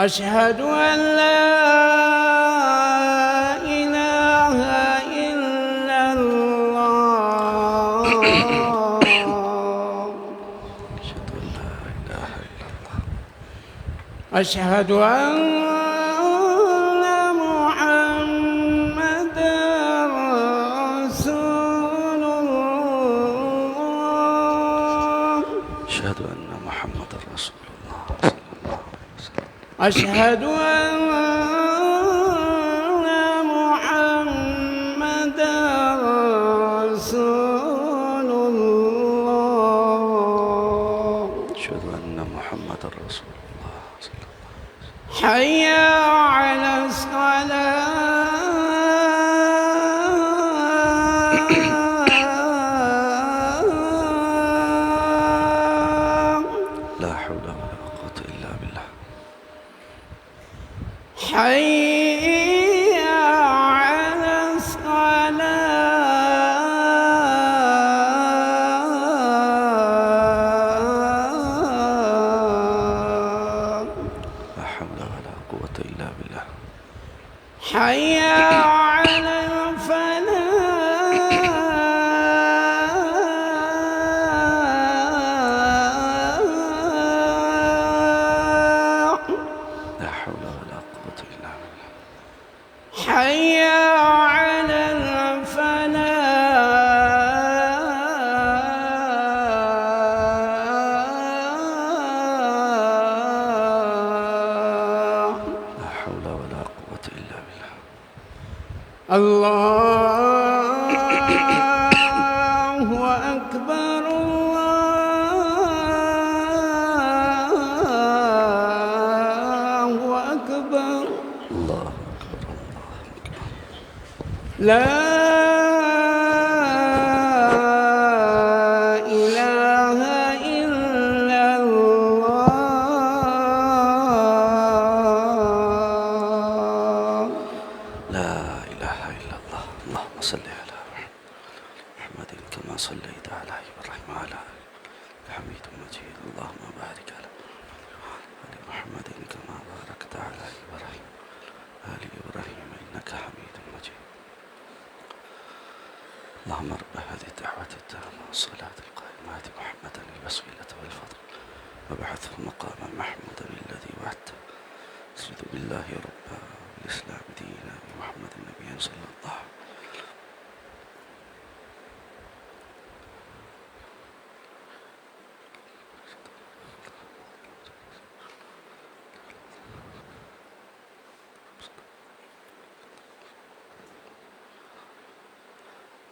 أشهد أن لا إله إلا الله. أشهد أن محمدًا رسول الله. أشهد أن محمدًا رسول الله. أشهد أن محمدًا رسول الله. أشهد أن محمدًا رسول الله. حي على الصلاة. لا حول ولا قوة إلا بالله. حي على الصلاة. لا حول ولا قوة إلا بالله. حي على الفلاح. لا حول ولا قوة إلا بالله. حي على الفلاح. لا حول ولا قوة إلا بالله. الله أكبر. الله أكبر. الله أكبر. الله أكبر. لا إله إلا الله. لا إله إلا الله. اللهم صل على محمد كما صليت على إبراهيم وعلى آل حميد مجيد. اللهم بارك على آل محمد كما باركت على إبراهيم آل إبراهيم إنك حميد مجيد. اللهم رب هذه الدعوة التامة والصلاة القائمة محمدا الوسيلة والفضل وابعثه مقاما محمودا الذي وعدته. أشهد بالله ربا والإسلام دينا ومحمد نبيا صلى الله عليه وسلم.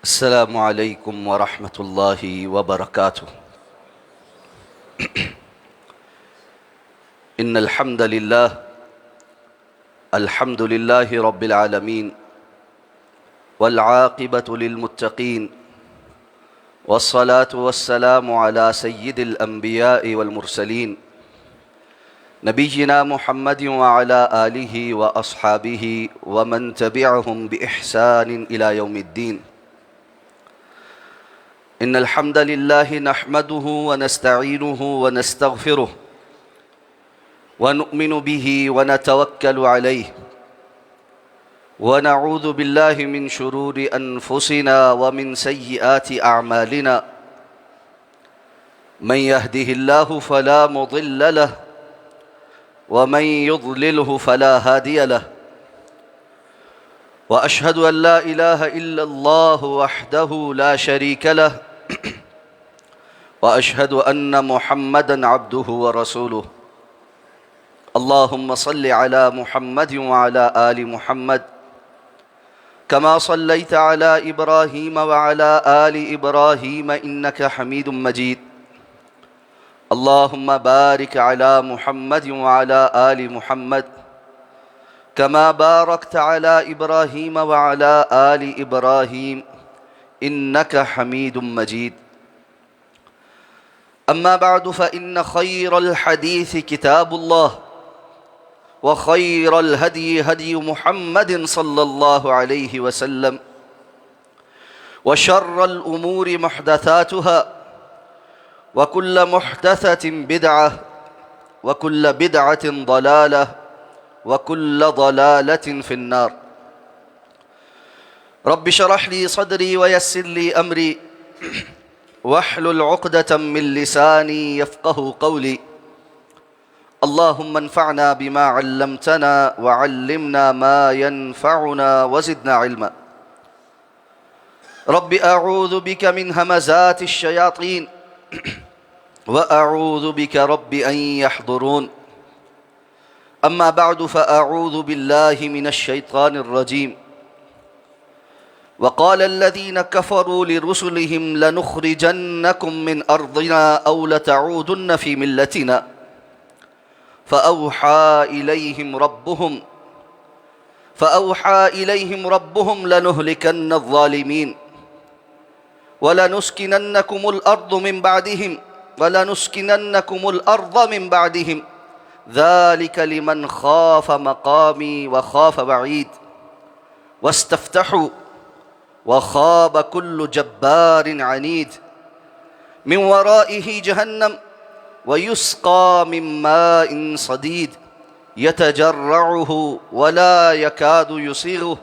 السلام عليكم ورحمة الله وبركاته. إن الحمد لله رب العالمين والعاقبة للمتقين والصلاة والسلام على سيد الأنبياء والمرسلين نبينا محمد وعلى آله وأصحابه ومن تبعهم بإحسان إلى يوم الدين. إن الحمد لله نحمده ونستعينه ونستغفره ونؤمن به ونتوكل عليه ونعوذ بالله من شرور أنفسنا ومن سيئات أعمالنا. من يهده الله فلا مضل له ومن يضلله فلا هادي له. وأشهد أن لا إله إلا الله وحده لا شريك له وأشهد أن محمدًا عبده ورسوله. اللهم صل على محمد وعلى آل محمد كما صليت على إبراهيم وعلى آل إبراهيم إنك حميد مجيد. اللهم بارك على محمد وعلى آل محمد كما باركت على إبراهيم وعلى آل إبراهيم إنك حميد مجيد. أما بعد فإن خير الحديث كتاب الله وخير الهدي هدي محمد صلى الله عليه وسلم وشر الأمور محدثاتها وكل محدثة بدعة وكل بدعة ضلالة وكل ضلالة في النار. رب اشرح لي صدري ويسر لي أمري واحلل عقدة من لساني يفقه قولي. اللهم انفعنا بما علمتنا وعلمنا ما ينفعنا وزدنا علما. رب أعوذ بك من همزات الشياطين وأعوذ بك رب أن يحضرون. أما بعد فأعوذ بالله من الشيطان الرجيم. وقال الذين كفروا لرسلهم لنخرجنكم من أرضنا أو لتعودن في ملتنا فأوحى إليهم ربهم لنهلكن الظالمين ولنسكننكم الأرض من بعدهم ذلك لمن خاف مقامي وخاف وعيد. واستفتحوا وخاب كل جبار عنيد من ورائه جهنم ويسقى من ماء صديد يتجرعه ولا يكاد يصيغه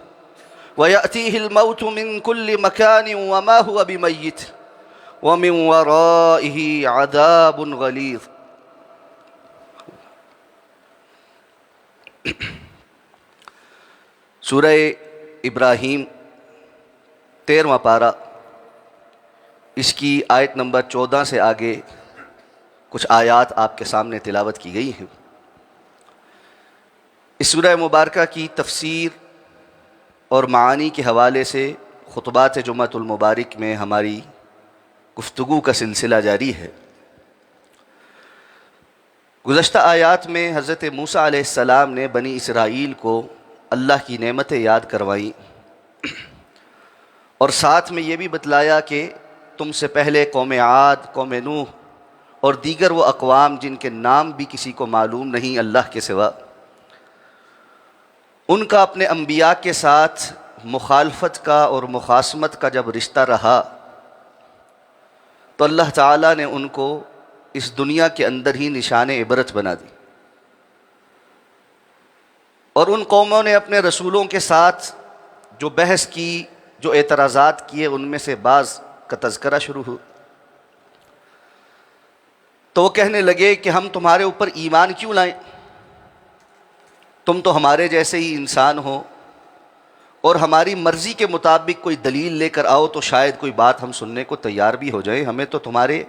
ويأتيه الموت من كل مكان وما هو بميت ومن ورائه عذاب غليظ. سورہ ابراہیم 13واں پارہ، اس کی آیت نمبر 14 سے آگے کچھ آیات آپ کے سامنے تلاوت کی گئی ہیں۔ اس سورہ مبارکہ کی تفسیر اور معانی کے حوالے سے خطبات جمعۃ المبارک میں ہماری گفتگو کا سلسلہ جاری ہے۔ گزشتہ آیات میں حضرت موسیٰ علیہ السلام نے بنی اسرائیل کو اللہ کی نعمتیں یاد کروائیں اور ساتھ میں یہ بھی بتلایا کہ تم سے پہلے قوم عاد، قوم نوح اور دیگر وہ اقوام جن کے نام بھی کسی کو معلوم نہیں اللہ کے سوا، ان کا اپنے انبیاء کے ساتھ مخالفت کا اور مخاصمت کا جب رشتہ رہا تو اللہ تعالیٰ نے ان کو اس دنیا کے اندر ہی نشان عبرت بنا دی، اور ان قوموں نے اپنے رسولوں کے ساتھ جو بحث کی، جو اعتراضات کیے، ان میں سے بعض کا تذکرہ شروع ہو تو وہ کہنے لگے کہ ہم تمہارے اوپر ایمان کیوں لائیں؟ تم تو ہمارے جیسے ہی انسان ہو اور ہماری مرضی کے مطابق کوئی دلیل لے کر آؤ تو شاید کوئی بات ہم سننے کو تیار بھی ہو جائیں، ہمیں تو تمہارے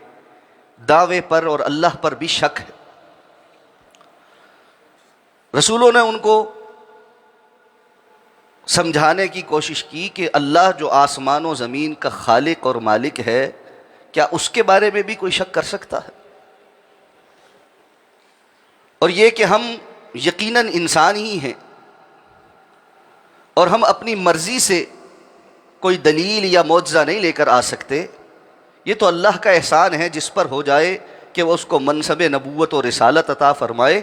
دعوے پر اور اللہ پر بھی شک ہے۔ رسولوں نے ان کو سمجھانے کی کوشش کی کہ اللہ جو آسمان و زمین کا خالق اور مالک ہے، کیا اس کے بارے میں بھی کوئی شک کر سکتا ہے؟ اور یہ کہ ہم یقیناً انسان ہی ہیں اور ہم اپنی مرضی سے کوئی دلیل یا معجزہ نہیں لے کر آ سکتے، یہ تو اللہ کا احسان ہے جس پر ہو جائے کہ وہ اس کو منصب نبوت اور رسالت عطا فرمائے،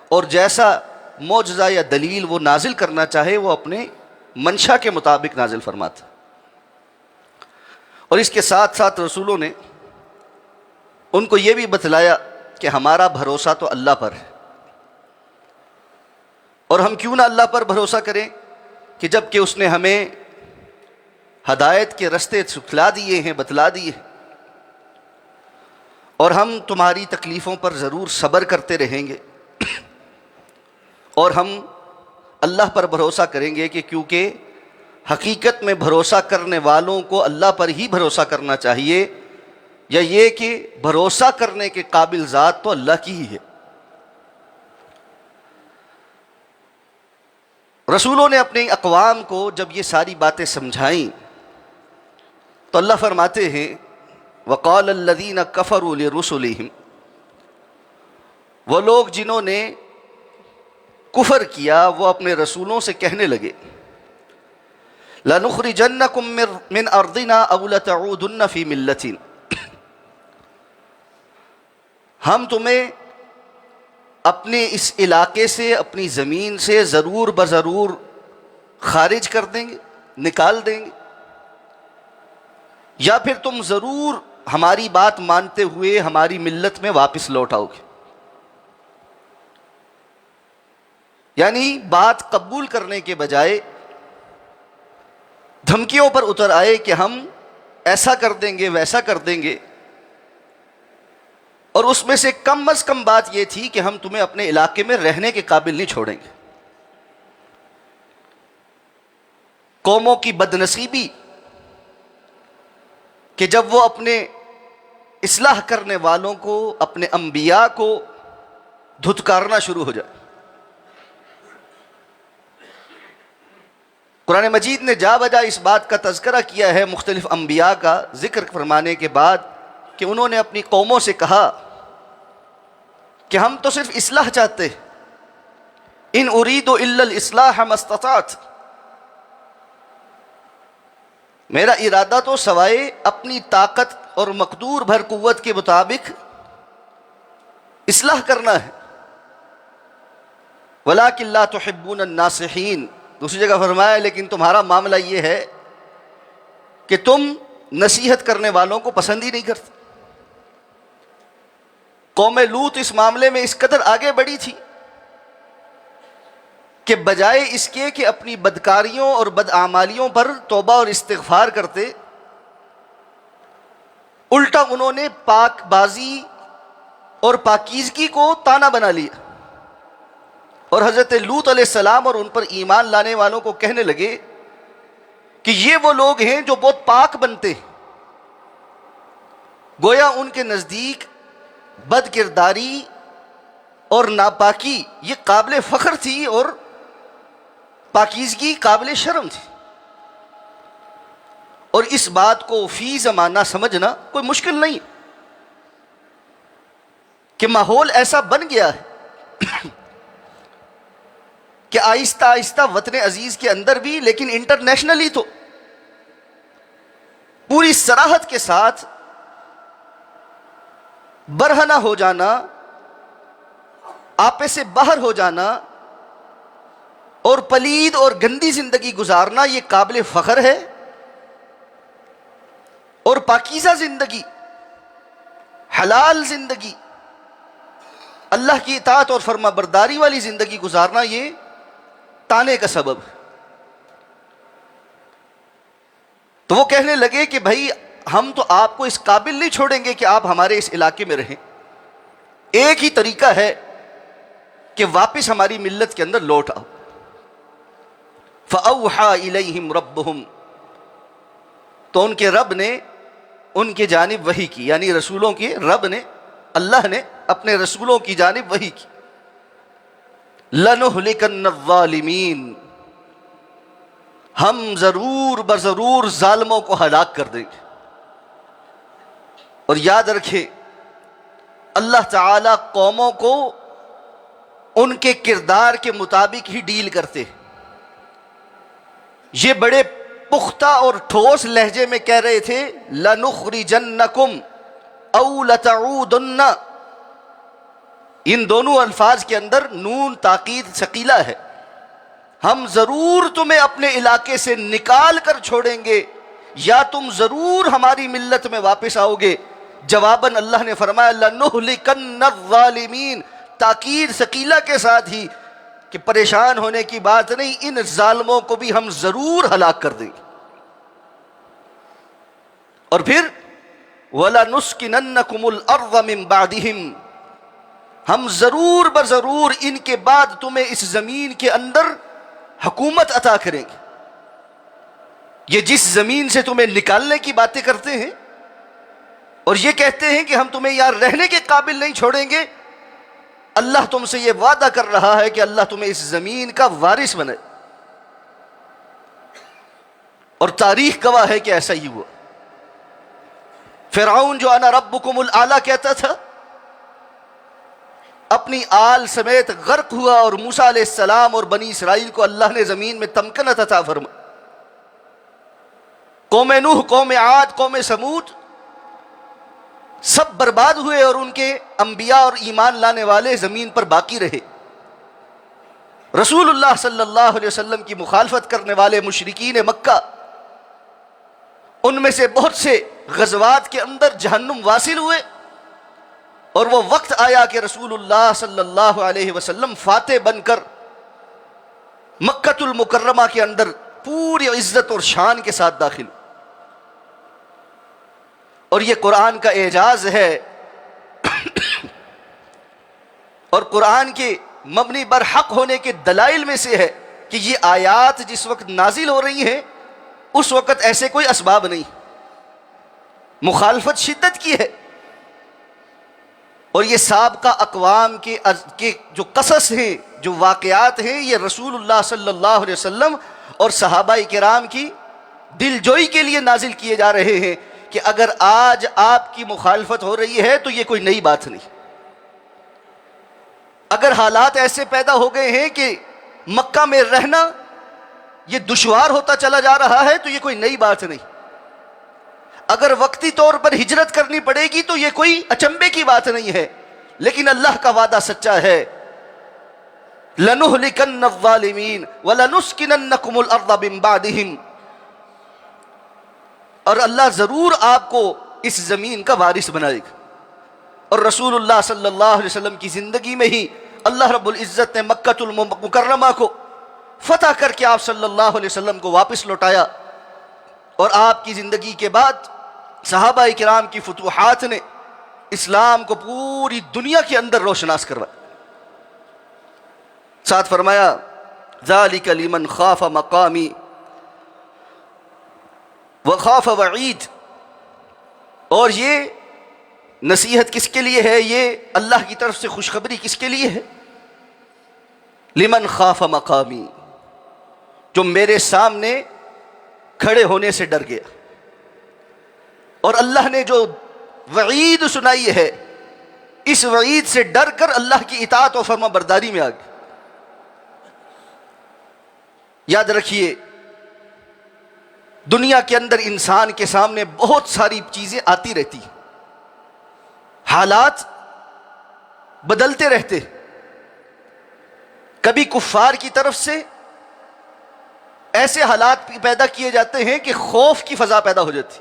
اور جیسا معجزہ یا دلیل وہ نازل کرنا چاہے وہ اپنے منشا کے مطابق نازل فرماتا۔ اور اس کے ساتھ ساتھ رسولوں نے ان کو یہ بھی بتلایا کہ ہمارا بھروسہ تو اللہ پر ہے، اور ہم کیوں نہ اللہ پر بھروسہ کریں کہ جب کہ اس نے ہمیں ہدایت کے رستے سکھلا دیے ہیں، بتلا دیے ہیں، اور ہم تمہاری تکلیفوں پر ضرور صبر کرتے رہیں گے، اور ہم اللہ پر بھروسہ کریں گے کہ کیونکہ حقیقت میں بھروسہ کرنے والوں کو اللہ پر ہی بھروسہ کرنا چاہیے، یا یہ کہ بھروسہ کرنے کے قابل ذات تو اللہ کی ہی ہے۔ رسولوں نے اپنی اقوام کو جب یہ ساری باتیں سمجھائیں تو اللہ فرماتے ہیں وَقَالَ الَّذِينَ كَفَرُوا لِرُسُلِهِمْ، وہ لوگ جنہوں نے کفر کیا وہ اپنے رسولوں سے کہنے لگے لَنُخْرِجَنَّكُم مِّنْ أَرْضِنَا أَوْ لَتَعُودُنَّ فِي مِلَّتِنَا، ہم تمہیں اپنے اس علاقے سے، اپنی زمین سے ضرور بضرور خارج کر دیں گے، نکال دیں گے، یا پھر تم ضرور ہماری بات مانتے ہوئے ہماری ملت میں واپس لوٹ آؤ گے۔ یعنی بات قبول کرنے کے بجائے دھمکیوں پر اتر آئے کہ ہم ایسا کر دیں گے ویسا کر دیں گے، اور اس میں سے کم از کم بات یہ تھی کہ ہم تمہیں اپنے علاقے میں رہنے کے قابل نہیں چھوڑیں گے۔ قوموں کی بدنصیبی کہ جب وہ اپنے اصلاح کرنے والوں کو، اپنے انبیاء کو دھتکارنا شروع ہو جائے۔ قرآن مجید نے جا بجا اس بات کا تذکرہ کیا ہے مختلف انبیاء کا ذکر فرمانے کے بعد کہ انہوں نے اپنی قوموں سے کہا کہ ہم تو صرف اصلاح چاہتے ہیں، ان اريد الا الاصلاح ما استطعت، میرا ارادہ تو سوائے اپنی طاقت اور مقدور بھر قوت کے مطابق اصلاح کرنا ہے۔ ولکن لا تحبون الناصحین، دوسری جگہ فرمایا لیکن تمہارا معاملہ یہ ہے کہ تم نصیحت کرنے والوں کو پسند ہی نہیں کرتے۔ قوم لوط اس معاملے میں اس قدر آگے بڑھی تھی کہ بجائے اس کے کہ اپنی بدکاریوں اور بدعمالیوں پر توبہ اور استغفار کرتے، الٹا انہوں نے پاک بازی اور پاکیزگی کو تانا بنا لیا، اور حضرت لوط علیہ السلام اور ان پر ایمان لانے والوں کو کہنے لگے کہ یہ وہ لوگ ہیں جو بہت پاک بنتے ہیں۔ گویا ان کے نزدیک بد کرداری اور ناپاکی یہ قابل فخر تھی اور پاکیزگی قابل شرم تھی، اور اس بات کو فی زمانہ سمجھنا کوئی مشکل نہیں کہ ماحول ایسا بن گیا ہے کہ آہستہ آہستہ وطن عزیز کے اندر بھی، لیکن انٹرنیشنلی تو پوری صراحت کے ساتھ برہنہ ہو جانا، آپے سے باہر ہو جانا اور پلید اور گندی زندگی گزارنا یہ قابل فخر ہے، اور پاکیزہ زندگی، حلال زندگی، اللہ کی اطاعت اور فرما برداری والی زندگی گزارنا یہ تانے کا سبب ہے۔ تو وہ کہنے لگے کہ بھائی ہم تو آپ کو اس قابل نہیں چھوڑیں گے کہ آپ ہمارے اس علاقے میں رہیں، ایک ہی طریقہ ہے کہ واپس ہماری ملت کے اندر لوٹ آؤ۔ فَأَوْحَى إِلَيْهِمْ رَبُّهُمْ، تو ان کے رب نے ان کی جانب وحی کی، یعنی رسولوں کے رب نے، اللہ نے اپنے رسولوں کی جانب وحی کی، لَنُهْلِكَنَّ الظَّالِمِينَ، ہم ضرور بضرور ظالموں کو ہلاک کر دیں گے۔ اور یاد رکھیں اللہ تعالی قوموں کو ان کے کردار کے مطابق ہی ڈیل کرتے۔ یہ بڑے پختہ اور ٹھوس لہجے میں کہہ رہے تھے لَنُخْرِجَنَّكُمْ أَوْ لَتَعُودُنَّ، ان دونوں الفاظ کے اندر نون تاکید ثقیلہ ہے، ہم ضرور تمہیں اپنے علاقے سے نکال کر چھوڑیں گے یا تم ضرور ہماری ملت میں واپس آؤ گے۔ جواباً اللہ نے فرمایا لَنُهْلِكَنَّ الظَّالِمِينَ، تاکید ثقیلہ کے ساتھ ہی کہ پریشان ہونے کی بات نہیں، ان ظالموں کو بھی ہم ضرور ہلاک کر دیں گے۔ اور پھر وَلَنُسْكِنَنَّكُمُ الْأَرْضَ مِن بَعْدِهِمْ، ہم ضرور بضرور ان کے بعد تمہیں اس زمین کے اندر حکومت عطا کریں گے۔ یہ جس زمین سے تمہیں نکالنے کی باتیں کرتے ہیں اور یہ کہتے ہیں کہ ہم تمہیں یہاں رہنے کے قابل نہیں چھوڑیں گے، اللہ تم سے یہ وعدہ کر رہا ہے کہ اللہ تمہیں اس زمین کا وارث بنائے، اور تاریخ گواہ ہے کہ ایسا ہی ہوا۔ فرعون جو انا ربکم الاعلی کہتا تھا، اپنی آل سمیت غرق ہوا، اور موسیٰ علیہ السلام اور بنی اسرائیل کو اللہ نے زمین میں تمکنت عطا فرمائی۔ قوم نوح، قوم عاد، قوم سمود سب برباد ہوئے، اور ان کے انبیاء اور ایمان لانے والے زمین پر باقی رہے۔ رسول اللہ صلی اللہ علیہ وسلم کی مخالفت کرنے والے مشرکین مکہ، ان میں سے بہت سے غزوات کے اندر جہنم واصل ہوئے، اور وہ وقت آیا کہ رسول اللہ صلی اللہ علیہ وسلم فاتح بن کر مکۃ المکرمہ کے اندر پوری عزت اور شان کے ساتھ داخل. اور یہ قرآن کا اعجاز ہے اور قرآن کے مبنی بر حق ہونے کے دلائل میں سے ہے کہ یہ آیات جس وقت نازل ہو رہی ہیں اس وقت ایسے کوئی اسباب نہیں، مخالفت شدت کی ہے. اور یہ سابقہ اقوام کے جو قصص ہیں، جو واقعات ہیں، یہ رسول اللہ صلی اللہ علیہ وسلم اور صحابہ کرام کی دل جوئی کے لیے نازل کیے جا رہے ہیں کہ اگر آج آپ کی مخالفت ہو رہی ہے تو یہ کوئی نئی بات نہیں. اگر حالات ایسے پیدا ہو گئے ہیں کہ مکہ میں رہنا یہ دشوار ہوتا چلا جا رہا ہے تو یہ کوئی نئی بات نہیں. اگر وقتی طور پر ہجرت کرنی پڑے گی تو یہ کوئی اچنبے کی بات نہیں ہے. لیکن اللہ کا وعدہ سچا ہے، لَنُهْلِكَنَّ الظَّالِمِينَ وَلَنُسْكِنَنَّكُمُ الْأَرْضَ مِن بَعْدِهِمْ. اور اللہ ضرور آپ کو اس زمین کا وارث بنائے گا. اور رسول اللہ صلی اللہ علیہ وسلم کی زندگی میں ہی اللہ رب العزت نے مکۃ المکرمہ کو فتح کر کے آپ صلی اللہ علیہ وسلم کو واپس لوٹایا. اور آپ کی زندگی کے بعد صحابہ کرام کی فتوحات نے اسلام کو پوری دنیا کے اندر روشناس کروایا. ساتھ فرمایا ذالک لمن خاف مقامی وخاف وعید. اور یہ نصیحت کس کے لیے ہے؟ یہ اللہ کی طرف سے خوشخبری کس کے لیے ہے؟ لمن خاف مقامی، جو میرے سامنے کھڑے ہونے سے ڈر گیا. اور اللہ نے جو وعید سنائی ہے اس وعید سے ڈر کر اللہ کی اطاعت و فرما برداری میں آ گئے. یاد رکھیے دنیا کے اندر انسان کے سامنے بہت ساری چیزیں آتی رہتی ہیں، حالات بدلتے رہتے. کبھی کفار کی طرف سے ایسے حالات پیدا کیے جاتے ہیں کہ خوف کی فضا پیدا ہو جاتی،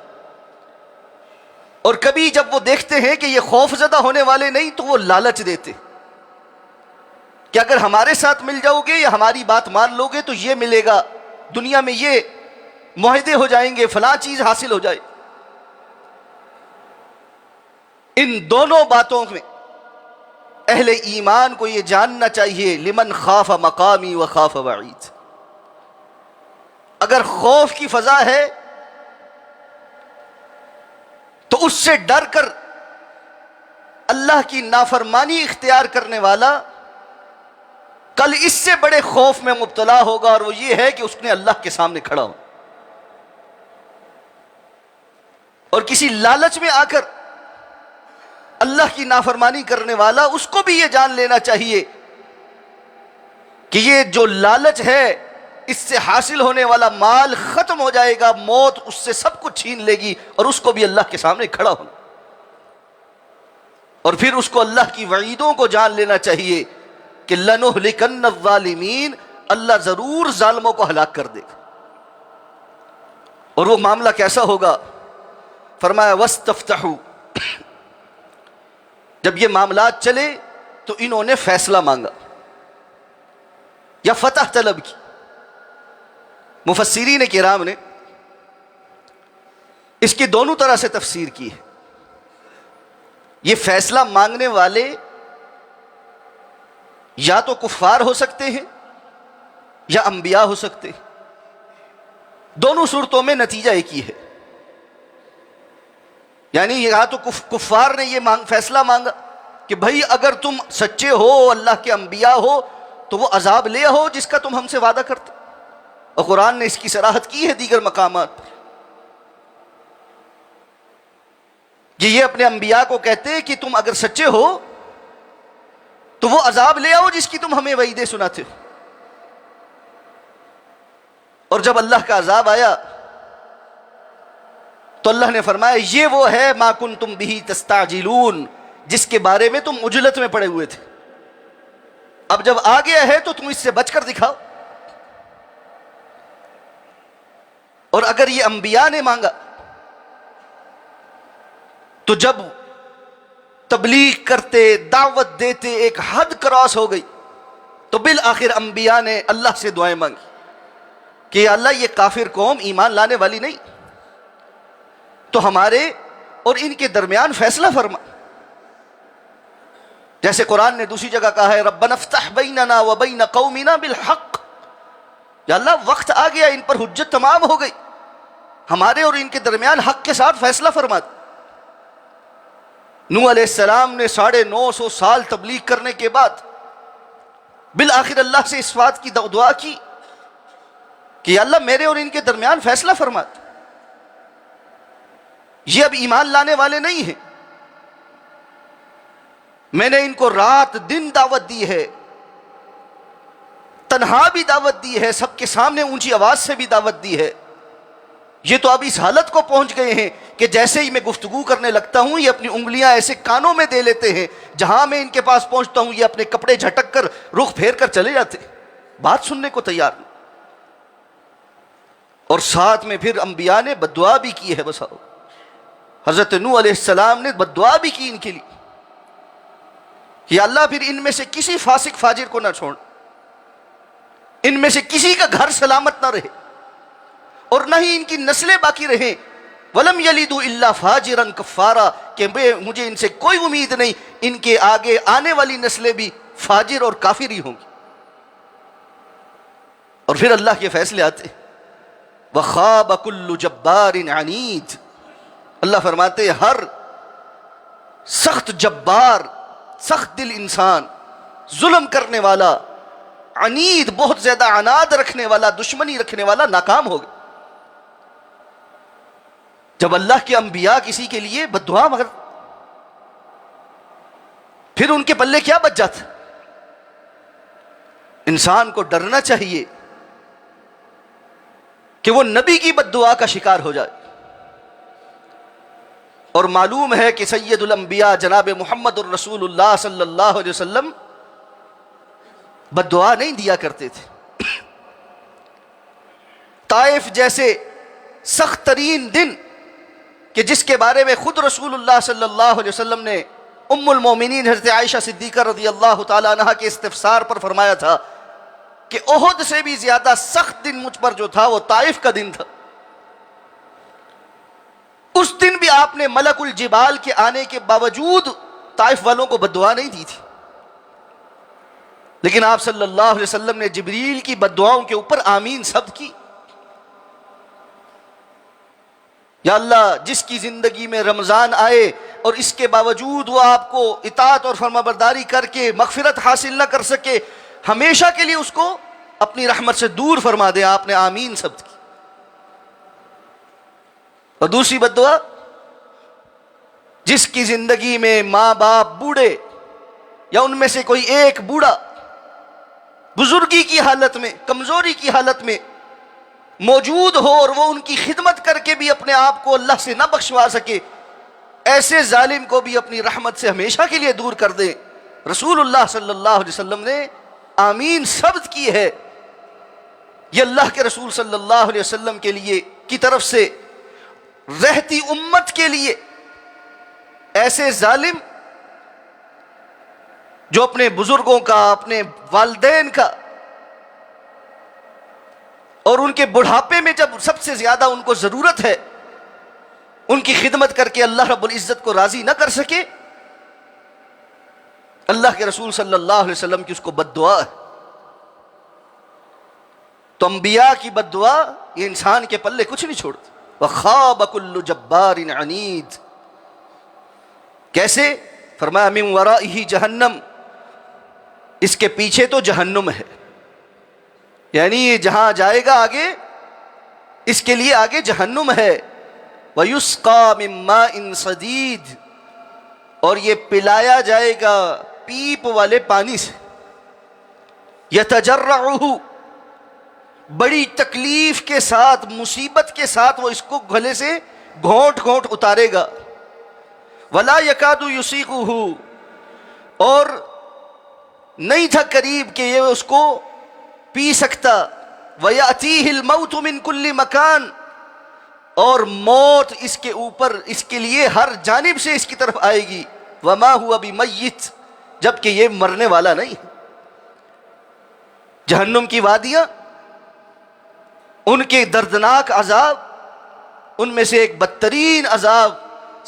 اور کبھی جب وہ دیکھتے ہیں کہ یہ خوف زدہ ہونے والے نہیں تو وہ لالچ دیتے کہ اگر ہمارے ساتھ مل جاؤ گے یا ہماری بات مان لو گے تو یہ ملے گا، دنیا میں یہ معاہدے ہو جائیں گے، فلاں چیز حاصل ہو جائے. ان دونوں باتوں میں اہل ایمان کو یہ جاننا چاہیے لمن خاف مقامی و خاف وعید. اگر خوف کی فضا ہے تو اس سے ڈر کر اللہ کی نافرمانی اختیار کرنے والا کل اس سے بڑے خوف میں مبتلا ہوگا، اور وہ یہ ہے کہ اس نے اللہ کے سامنے کھڑا ہو. اور کسی لالچ میں آ کر اللہ کی نافرمانی کرنے والا اس کو بھی یہ جان لینا چاہیے کہ یہ جو لالچ ہے اس سے حاصل ہونے والا مال ختم ہو جائے گا، موت اس سے سب کچھ چھین لے گی اور اس کو بھی اللہ کے سامنے کھڑا ہونا. اور پھر اس کو اللہ کی وعیدوں کو جان لینا چاہیے کہ لَنُهْلِكَنَّ الظَّالِمِينَ، اللہ ضرور ظالموں کو ہلاک کر دے گا. اور وہ معاملہ کیسا ہوگا؟ فرمایا وَاسْتَفْتَحُوا، جب یہ معاملات چلے تو انہوں نے فیصلہ مانگا یا فتح طلب کی. مفسرین کرام نے اس کی دونوں طرح سے تفسیر کی ہے. یہ فیصلہ مانگنے والے یا تو کفار ہو سکتے ہیں یا انبیاء ہو سکتے ہیں. دونوں صورتوں میں نتیجہ ایک ہی ہے. یعنی یا تو کفار نے یہ فیصلہ مانگا کہ بھائی اگر تم سچے ہو، اللہ کے انبیاء ہو، تو وہ عذاب لے ہو جس کا تم ہم سے وعدہ کرتے. اور قرآن نے اس کی صراحت کی ہے دیگر مقامات پر کہ یہ اپنے انبیاء کو کہتے ہیں کہ تم اگر سچے ہو تو وہ عذاب لے آؤ جس کی تم ہمیں وعیدیں سناتے ہو. اور جب اللہ کا عذاب آیا تو اللہ نے فرمایا یہ وہ ہے ما کنتم بہ تستعجلون، جس کے بارے میں تم عجلت میں پڑے ہوئے تھے. اب جب آ گیا ہے تو تم اس سے بچ کر دکھاؤ. اور اگر یہ انبیاء نے مانگا تو جب تبلیغ کرتے، دعوت دیتے ایک حد کراس ہو گئی تو بالآخر انبیاء نے اللہ سے دعائیں مانگی کہ اللہ یہ کافر قوم ایمان لانے والی نہیں، تو ہمارے اور ان کے درمیان فیصلہ فرما. جیسے قرآن نے دوسری جگہ کہا ہے ربنا افتح بیننا وبین قومنا بالحق، یا اللہ وقت آ گیا، ان پر حجت تمام ہو گئی، ہمارے اور ان کے درمیان حق کے ساتھ فیصلہ فرما. نوح علیہ السلام نے 950 سال تبلیغ کرنے کے بعد بالآخر اللہ سے اس بات کی دعا کی کہ اللہ میرے اور ان کے درمیان فیصلہ فرما. یہ اب ایمان لانے والے نہیں ہیں، میں نے ان کو رات دن دعوت دی ہے، تنہا بھی دعوت دی ہے، سب کے سامنے اونچی آواز سے بھی دعوت دی ہے. یہ تو اب اس حالت کو پہنچ گئے ہیں کہ جیسے ہی میں گفتگو کرنے لگتا ہوں یہ اپنی انگلیاں ایسے کانوں میں دے لیتے ہیں، جہاں میں ان کے پاس پہنچتا ہوں یہ اپنے کپڑے جھٹک کر رخ پھیر کر چلے جاتے، بات سننے کو تیار نہیں. اور ساتھ میں پھر انبیاء نے بد دعا بھی کی ہے. بس حضرت نوح علیہ السلام نے بد دعا بھی کی ان کے لیے کہ اللہ پھر ان میں سے کسی فاسق فاجر کو نہ چھوڑ، ان میں سے کسی کا گھر سلامت نہ رہے اور نہ ہی ان کی نسلیں باقی رہیں. وَلَمْ يَلِدُوا إِلَّا فَاجِرًا كَفَّارًا، کہ مجھے ان سے کوئی امید نہیں، ان کے آگے آنے والی نسلیں بھی فاجر اور کافر ہی ہوں گی. اور پھر اللہ کے فیصلے آتے وَخَابَ كُلُّ جَبَّارٍ عَنِيدٍ. اللہ فرماتے ہیں ہر سخت جبار، سخت دل انسان، ظلم کرنے والا، عنید بہت زیادہ عناد رکھنے والا، دشمنی رکھنے والا ناکام ہو گیا. جب اللہ کے انبیاء کسی کے لیے بد دعا مگر پھر ان کے پلے کیا بچ جاتا. انسان کو ڈرنا چاہیے کہ وہ نبی کی بد دعا کا شکار ہو جائے. اور معلوم ہے کہ سید الانبیاء جناب محمد الرسول اللہ صلی اللہ علیہ وسلم بد دعا نہیں دیا کرتے تھے. طائف جیسے سخت ترین دن کہ جس کے بارے میں خود رسول اللہ صلی اللہ علیہ وسلم نے ام المومنین حضرت عائشہ صدیقہ رضی اللہ تعالی عنہا کے استفسار پر فرمایا تھا کہ احد سے بھی زیادہ سخت دن مجھ پر جو تھا وہ طائف کا دن تھا. اس دن بھی آپ نے ملک الجبال کے آنے کے باوجود طائف والوں کو بد دعا نہیں دی تھی، لیکن آپ صلی اللہ علیہ وسلم نے جبریل کی بد دعاؤں کے اوپر آمین سب کی. یا اللہ جس کی زندگی میں رمضان آئے اور اس کے باوجود وہ آپ کو اطاعت اور فرمانبرداری کر کے مغفرت حاصل نہ کر سکے، ہمیشہ کے لیے اس کو اپنی رحمت سے دور فرما دے. آپ نے آمین سب کی. اور دوسری بد دعا، جس کی زندگی میں ماں باپ بوڑھے یا ان میں سے کوئی ایک بوڑھا بزرگی کی حالت میں، کمزوری کی حالت میں موجود ہو اور وہ ان کی خدمت کر کے بھی اپنے آپ کو اللہ سے نہ بخشوا سکے، ایسے ظالم کو بھی اپنی رحمت سے ہمیشہ کے لیے دور کر دے. رسول اللہ صلی اللہ علیہ وسلم نے آمین ثبت کی ہے. یہ اللہ کے رسول صلی اللہ علیہ وسلم کے لیے کی طرف سے رہتی امت کے لیے ایسے ظالم جو اپنے بزرگوں کا، اپنے والدین کا اور ان کے بڑھاپے میں جب سب سے زیادہ ان کو ضرورت ہے ان کی خدمت کر کے اللہ رب العزت کو راضی نہ کر سکے، اللہ کے رسول صلی اللہ علیہ وسلم کی اس کو بد دعا ہے. تو انبیاء کی بد دعا یہ انسان کے پلے کچھ نہیں چھوڑتی. وَخَابَ كُلُّ جَبَّارٍ عَنِيدٍ. کیسے؟ فرمایا مِن وَرَائِهِ جہنم، اس کے پیچھے تو جہنم ہے، یعنی یہ جہاں جائے گا آگے اس کے لیے آگے جہنم ہے. وَيُسْقَى مِن مَّاءٍ صَدِيدٍ، اور یہ پلایا جائے گا پیپ والے پانی سے. يَتَجَرَّعُهُ، بڑی تکلیف کے ساتھ، مصیبت کے ساتھ وہ اس کو گلے سے گھونٹ گھونٹ اتارے گا. وَلَا يَكَادُ يُسِيغُهُ، اور نہیں تھا قریب کہ یہ اس کو پی سکتا. وَيَأْتِيهِ الْمَوْتُ مِنْ كُلِّ مَكَانٍ، اور موت اس کے اوپر، اس کے لیے ہر جانب سے اس کی طرف آئے گی. وَمَا هُوَ بِمَيِّتٍ، جبکہ یہ مرنے والا نہیں. جہنم کی وادیاں، ان کے دردناک عذاب، ان میں سے ایک بدترین عذاب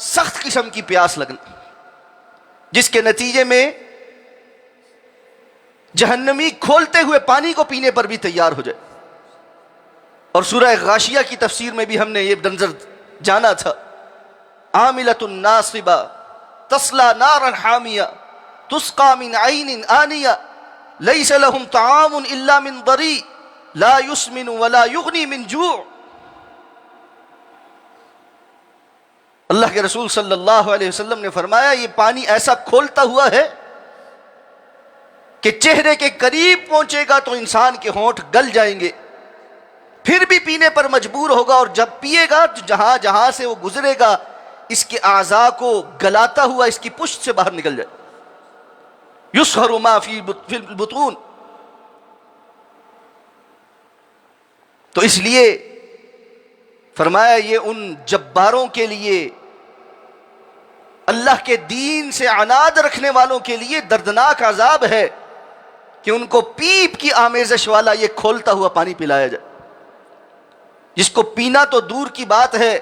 سخت قسم کی پیاس لگنا، جس کے نتیجے میں جہنمی کھولتے ہوئے پانی کو پینے پر بھی تیار ہو جائے۔ اور سورہ غاشیہ کی تفسیر میں بھی ہم نے یہ منظر جانا تھا، عاملۃ ناصبہ تصلی نارا حامیہ تسقى من عین آنیہ لیس لهم طعام الا من ضریع لا یسمن ولا یغنی من جوع۔ اللہ کے رسول صلی اللہ علیہ وسلم نے فرمایا یہ پانی ایسا کھولتا ہوا ہے کہ چہرے کے قریب پہنچے گا تو انسان کے ہونٹ گل جائیں گے، پھر بھی پینے پر مجبور ہوگا، اور جب پیے گا جہاں جہاں سے وہ گزرے گا اس کے اعضاء کو گلاتا ہوا اس کی پشت سے باہر نکل جائے، یسہر ما فی البطون۔ تو اس لیے فرمایا یہ ان جباروں کے لیے، اللہ کے دین سے عناد رکھنے والوں کے لیے دردناک عذاب ہے کہ ان کو پیپ کی آمیزش والا یہ کھولتا ہوا پانی پلایا جائے، جس کو پینا تو دور کی بات ہے،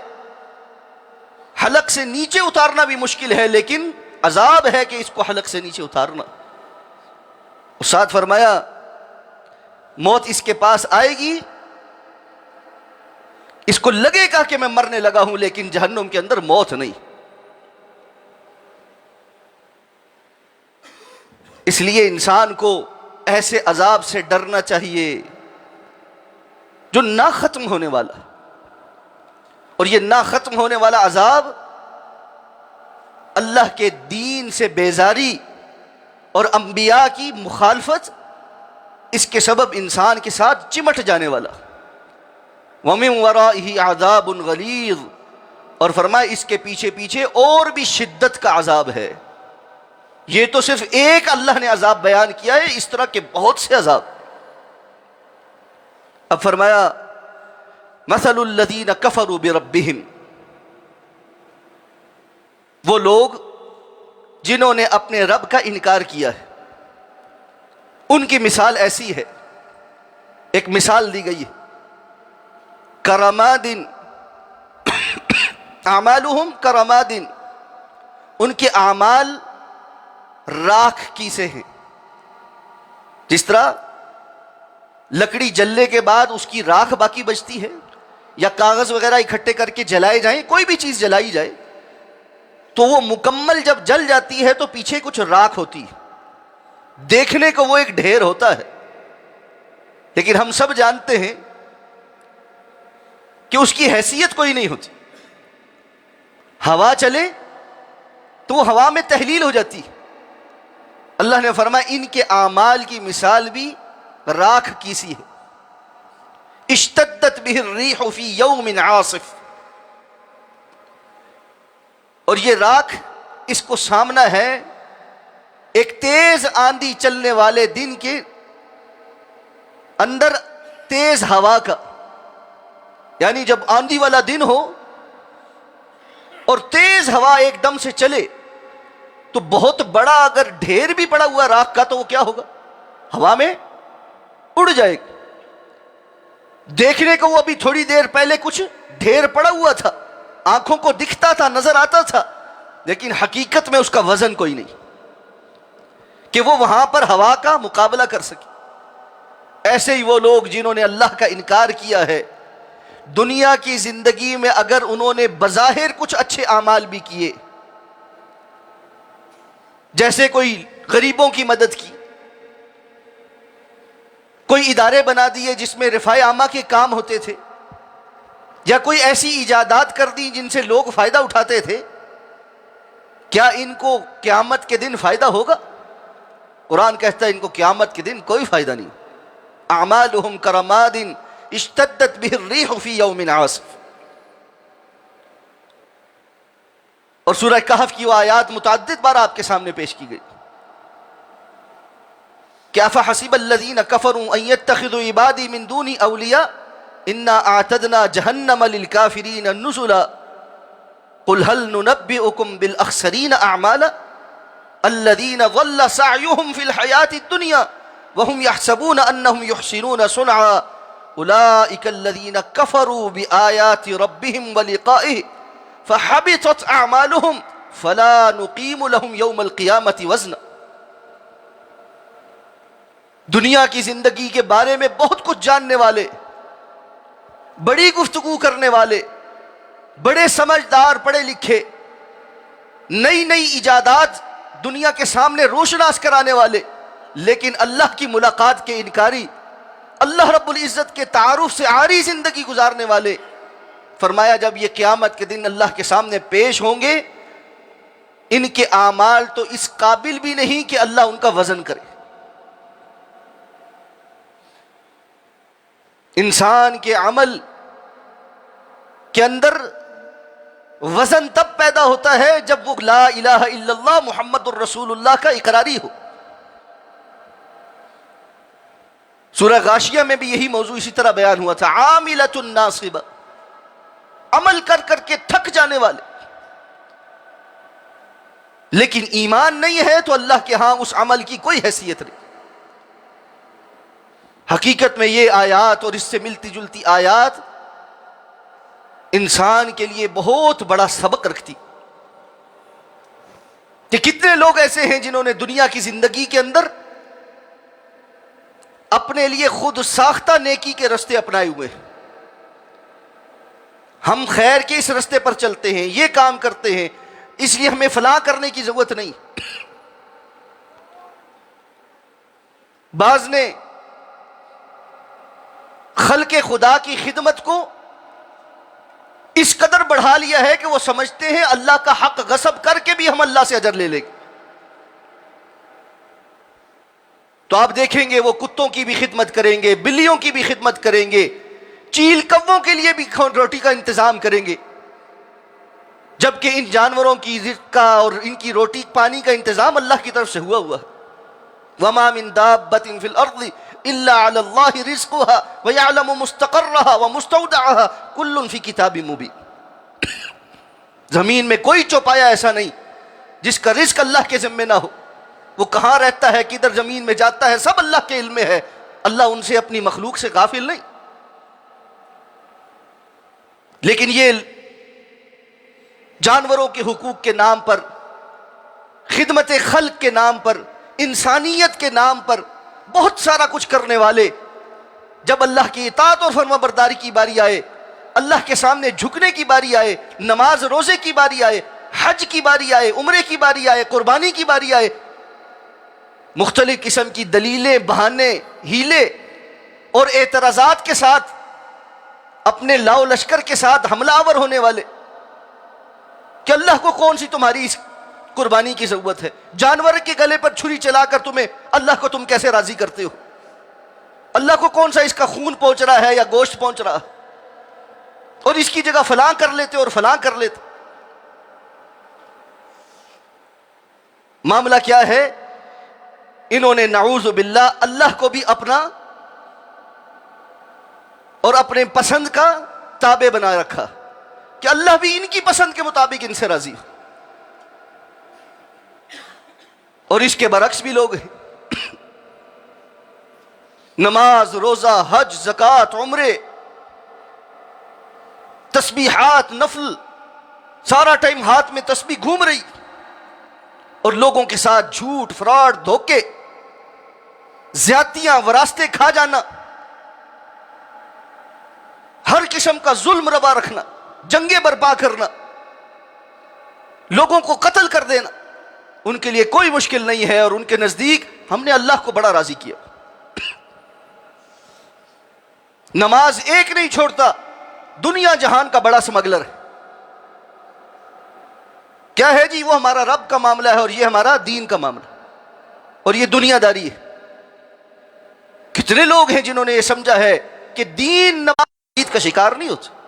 حلق سے نیچے اتارنا بھی مشکل ہے، لیکن عذاب ہے کہ اس کو حلق سے نیچے اتارنا۔ استاد فرمایا موت اس کے پاس آئے گی، اس کو لگے گا کہ میں مرنے لگا ہوں، لیکن جہنم کے اندر موت نہیں۔ اس لیے انسان کو ایسے عذاب سے ڈرنا چاہیے جو نہ ختم ہونے والا، اور یہ نہ ختم ہونے والا عذاب اللہ کے دین سے بیزاری اور انبیاء کی مخالفت، اس کے سبب انسان کے ساتھ چمٹ جانے والا۔ وَمِن وَرَائِهِ عَذَابٌ غَلِيظٌ، اور فرمایا اس کے پیچھے پیچھے اور بھی شدت کا عذاب ہے۔ یہ تو صرف ایک اللہ نے عذاب بیان کیا ہے، اس طرح کے بہت سے عذاب۔ اب فرمایا مَثَلُ الَّذِينَ كَفَرُوا بِرَبِّهِمْ، وہ لوگ جنہوں نے اپنے رب کا انکار کیا ہے، ان کی مثال ایسی ہے، ایک مثال دی گئی ہے، کرماد اعمالهم کرماد، ان کے اعمال راکھ کی سے ہیں۔ جس طرح لکڑی جلنے کے بعد اس کی راکھ باقی بچتی ہے، یا کاغذ وغیرہ اکٹھے کر کے جلائے جائیں، کوئی بھی چیز جلائی جائے تو وہ مکمل جب جل جاتی ہے تو پیچھے کچھ راکھ ہوتی ہے، دیکھنے کو وہ ایک ڈھیر ہوتا ہے، لیکن ہم سب جانتے ہیں کہ اس کی حیثیت کوئی نہیں ہوتی۔ ہوا چلے تو وہ ہوا میں تحلیل ہو جاتی ہے۔ اللہ نے فرمایا ان کے اعمال کی مثال بھی راکھ کی سی ہے، اشتدت بہ الریح فی یوم عاصف، اور یہ راکھ اس کو سامنا ہے ایک تیز آندھی چلنے والے دن کے اندر تیز ہوا کا، یعنی جب آندھی والا دن ہو اور تیز ہوا ایک دم سے چلے تو بہت بڑا اگر ڈھیر بھی پڑا ہوا راکھ کا تو وہ کیا ہوگا، ہوا میں اڑ جائے گا۔ دیکھنے کو وہ ابھی تھوڑی دیر پہلے کچھ ڈھیر پڑا ہوا تھا، آنکھوں کو دکھتا تھا، نظر آتا تھا، لیکن حقیقت میں اس کا وزن کوئی نہیں کہ وہ وہاں پر ہوا کا مقابلہ کر سکے۔ ایسے ہی وہ لوگ جنہوں نے اللہ کا انکار کیا ہے، دنیا کی زندگی میں اگر انہوں نے بظاہر کچھ اچھے اعمال بھی کیے، جیسے کوئی غریبوں کی مدد کی، کوئی ادارے بنا دیے جس میں رفاع عامہ کے کام ہوتے تھے، یا کوئی ایسی ایجادات کر دی جن سے لوگ فائدہ اٹھاتے تھے، کیا ان کو قیامت کے دن فائدہ ہوگا؟ قرآن کہتا ہے ان کو قیامت کے دن کوئی فائدہ نہیں۔ اعمالهم کرماد اشتدت بہ الریح فی یوم عاصف۔ اور سورہ کہف کی وہ آیات متعدد بار آپ کے سامنے پیش کی گئی کہ افحسب الذین کفروا ان یتخذوا عبادی من دونی اولیاء انا اعتدنا جہنم للکافرین نزلا قل هل ننبئکم بالاخسرین اعمالا الذین ضل سعیهم فی الحیاة الدنیا وهم يحسبون انهم يحسنون صنعا اولئك الذين كفروا بآيات ربهم ولقائه فحبطت اعمالهم فلا نقيم لهم يوم القيامة وزنا. دنیا کی زندگی کے بارے میں بہت کچھ جاننے والے، بڑی گفتگو کرنے والے، بڑے سمجھدار پڑھے لکھے، نئی نئی ایجادات دنیا کے سامنے روشناس کرانے والے، لیکن اللہ کی ملاقات کے انکاری، اللہ رب العزت کے تعارف سے عاری زندگی گزارنے والے، فرمایا جب یہ قیامت کے دن اللہ کے سامنے پیش ہوں گے، ان کے اعمال تو اس قابل بھی نہیں کہ اللہ ان کا وزن کرے. انسان کے عمل کے اندر وزن تب پیدا ہوتا ہے جب وہ لا الہ الا اللہ محمد الرسول اللہ کا اقراری ہو. سورہ غاشیہ میں بھی یہی موضوع اسی طرح بیان ہوا تھا. عاملۃ ناصبہ، عمل کر کر کے تھک جانے والے، لیکن ایمان نہیں ہے تو اللہ کے ہاں اس عمل کی کوئی حیثیت نہیں. حقیقت میں یہ آیات اور اس سے ملتی جلتی آیات انسان کے لیے بہت بڑا سبق رکھتی کہ کتنے لوگ ایسے ہیں جنہوں نے دنیا کی زندگی کے اندر اپنے لیے خود ساختہ نیکی کے رستے اپنائے ہوئے ہیں. ہم خیر کے اس رستے پر چلتے ہیں، یہ کام کرتے ہیں، اس لیے ہمیں فلاں کرنے کی ضرورت نہیں. بعض نے خلق خدا کی خدمت کو اس قدر بڑھا لیا ہے کہ وہ سمجھتے ہیں اللہ کا حق غصب کر کے بھی ہم اللہ سے اجر لے لیں گے. تو آپ دیکھیں گے وہ کتوں کی بھی خدمت کریں گے، بلیوں کی بھی خدمت کریں گے، چیل کووں کے لیے بھی روٹی کا انتظام کریں گے، جبکہ ان جانوروں کی رزق کا اور ان کی روٹی پانی کا انتظام اللہ کی طرف سے ہوا ہے. وَمَا مِن دَابَّةٍ فِي الْأَرْضِ إِلَّا عَلَى اللَّهِ رِزْقُهَا وَيَعْلَمُ مُسْتَقَرَّهَا وَمُسْتَوْدَعَهَا كُلٌّ فِي كِتَابٍ مُبِينٍ. زمین میں کوئی چوپایا ایسا نہیں جس کا رزق اللہ کے ذمہ نہ ہو. وہ کہاں رہتا ہے، کدھر زمین میں جاتا ہے، سب اللہ کے علم میں ہے. اللہ ان سے اپنی مخلوق سے غافل نہیں. لیکن یہ جانوروں کے حقوق کے نام پر، خدمت خلق کے نام پر، انسانیت کے نام پر بہت سارا کچھ کرنے والے، جب اللہ کی اطاعت اور فرما برداری کی باری آئے، اللہ کے سامنے جھکنے کی باری آئے، نماز روزے کی باری آئے، حج کی باری آئے، عمرے کی باری آئے، قربانی کی باری آئے، مختلف قسم کی دلیلیں، بہانے، ہیلے اور اعتراضات کے ساتھ اپنے لاؤ لشکر کے ساتھ حملہ آور ہونے والے کہ اللہ کو کون سی تمہاری اس قربانی کی ضرورت ہے، جانور کے گلے پر چھری چلا کر تمہیں اللہ کو تم کیسے راضی کرتے ہو، اللہ کو کون سا اس کا خون پہنچ رہا ہے یا گوشت پہنچ رہا ہے، اور اس کی جگہ فلاں کر لیتے اور فلاں کر لیتے. معاملہ کیا ہے؟ انہوں نے نعوذ باللہ اللہ کو بھی اپنا اور اپنے پسند کا تابع بنا رکھا کہ اللہ بھی ان کی پسند کے مطابق ان سے راضی ہو. اور اس کے برعکس بھی لوگ ہیں، نماز، روزہ، حج، زکوٰۃ، عمرے، تسبیحات، نفل، سارا ٹائم ہاتھ میں تسبیح گھوم رہی، اور لوگوں کے ساتھ جھوٹ، فراڈ، دھوکے، زیادتیاں، وراستے کھا جانا، ہر قسم کا ظلم روا رکھنا، جنگیں برپا کرنا، لوگوں کو قتل کر دینا، ان کے لیے کوئی مشکل نہیں ہے، اور ان کے نزدیک ہم نے اللہ کو بڑا راضی کیا. نماز ایک نہیں چھوڑتا، دنیا جہان کا بڑا سمگلر ہے. کیا ہے جی؟ وہ ہمارا رب کا معاملہ ہے اور یہ ہمارا دین کا معاملہ، اور یہ دنیا داری ہے. کتنے لوگ ہیں جنہوں نے یہ سمجھا ہے کہ دین نماز کا شکار نہیں ہوتا.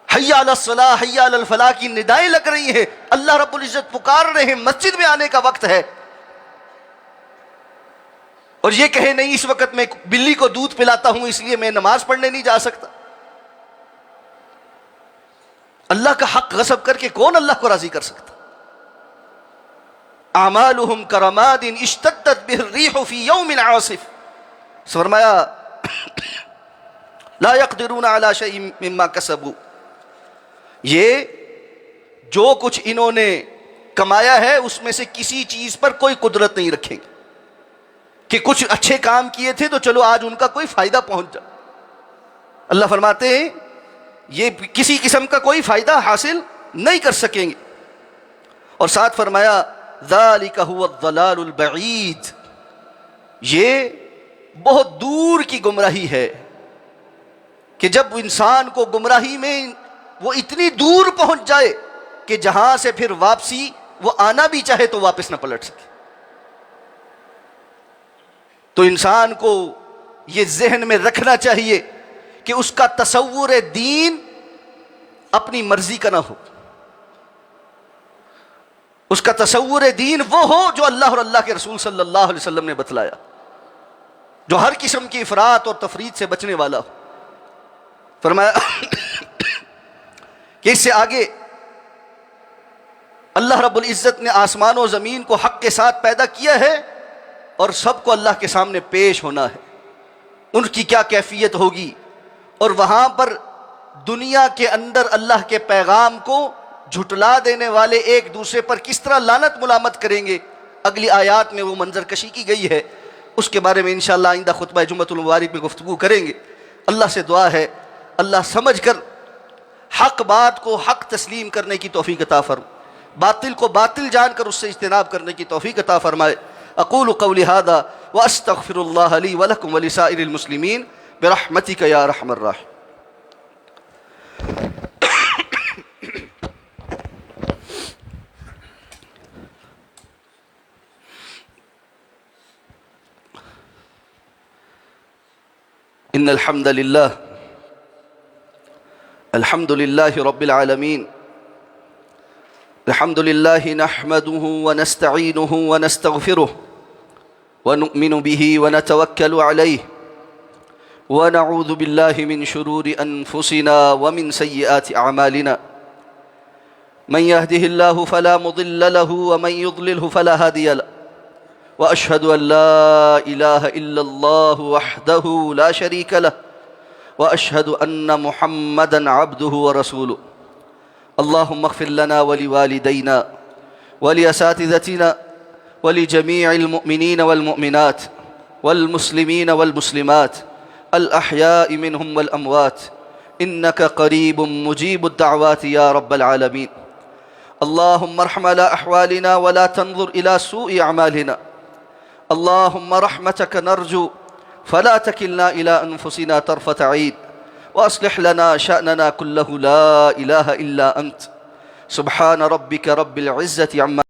حی علی الصلاح، حی علی الفلاح کی ندائیں لگ رہی ہیں، اللہ رب العزت پکار رہے ہیں، مسجد میں آنے کا وقت ہے، اور یہ کہے نہیں اس وقت میں بلی کو دودھ پلاتا ہوں اس لیے میں نماز پڑھنے نہیں جا سکتا. اللہ کا حق غصب کر کے کون اللہ کو راضی کر سکتا؟ اعمالهم کرماد اشتدت به الريح في يوم عاصف. فرمایا لا يقدرون على شيء مما كسبوا، یہ جو کچھ انہوں نے کمایا ہے اس میں سے کسی چیز پر کوئی قدرت نہیں رکھیں گے کہ کچھ اچھے کام کیے تھے تو چلو آج ان کا کوئی فائدہ پہنچ جائے. اللہ فرماتے ہیں یہ کسی قسم کا کوئی فائدہ حاصل نہیں کر سکیں گے. اور ساتھ فرمایا ذالک هو الضلال البعید، یہ بہت دور کی گمراہی ہے کہ جب انسان کو گمراہی میں وہ اتنی دور پہنچ جائے کہ جہاں سے پھر واپسی وہ آنا بھی چاہے تو واپس نہ پلٹ سکے. تو انسان کو یہ ذہن میں رکھنا چاہیے کہ اس کا تصور دین اپنی مرضی کا نہ ہو، اس کا تصور دین وہ ہو جو اللہ اور اللہ کے رسول صلی اللہ علیہ وسلم نے بتلایا، جو ہر قسم کی افراط اور تفریط سے بچنے والا ہو. فرمایا کہ اس سے آگے اللہ رب العزت نے آسمان و زمین کو حق کے ساتھ پیدا کیا ہے اور سب کو اللہ کے سامنے پیش ہونا ہے. ان کی کیا کیفیت ہوگی اور وہاں پر دنیا کے اندر اللہ کے پیغام کو جھٹلا دینے والے ایک دوسرے پر کس طرح لعنت ملامت کریں گے، اگلی آیات میں وہ منظر کشی کی گئی ہے. اس کے بارے میں انشاءاللہ آئندہ خطبہ جمعۃ المبارک میں گفتگو کریں گے. اللہ سے دعا ہے اللہ سمجھ کر حق بات کو حق تسلیم کرنے کی توفیق عطا فرمائے، باطل کو باطل جان کر اس سے اجتناب کرنے کی توفیق عطا فرمائے. اقول قولی هذا واستغفر الله لي ولكم ولسائر المسلمين برحمتك يا ارحم الراحمين. ان الحمد لله رب العالمين. الحمد لله نحمده ونستعينه ونستغفره ونؤمن به ونتوكل عليه ونعوذ بالله من شرور أنفسنا ومن سيئات أعمالنا. من يهده الله فلا مضل له ومن يضلله فلا هادي له، وأشهد أن لا إله إلا الله وحده لا شريك له، وأشهد أن محمدا عبده ورسوله. اللهم اغفر لنا ولوالدينا ولأساتذتنا ولجميع المؤمنين والمؤمنات والمسلمين والمسلمات الأحياء منهم والأموات إنك قريب مجيب الدعوات يا رب العالمين. اللهم ارحم على أحوالنا ولا تنظر إلى سوء أعمالنا. اللهم رحمتك نرجو فلا تكلنا إلى أنفسنا طرفة عين، وأصلح لنا شأننا كله لا إله إلا أنت. سبحان ربك رب العزة عما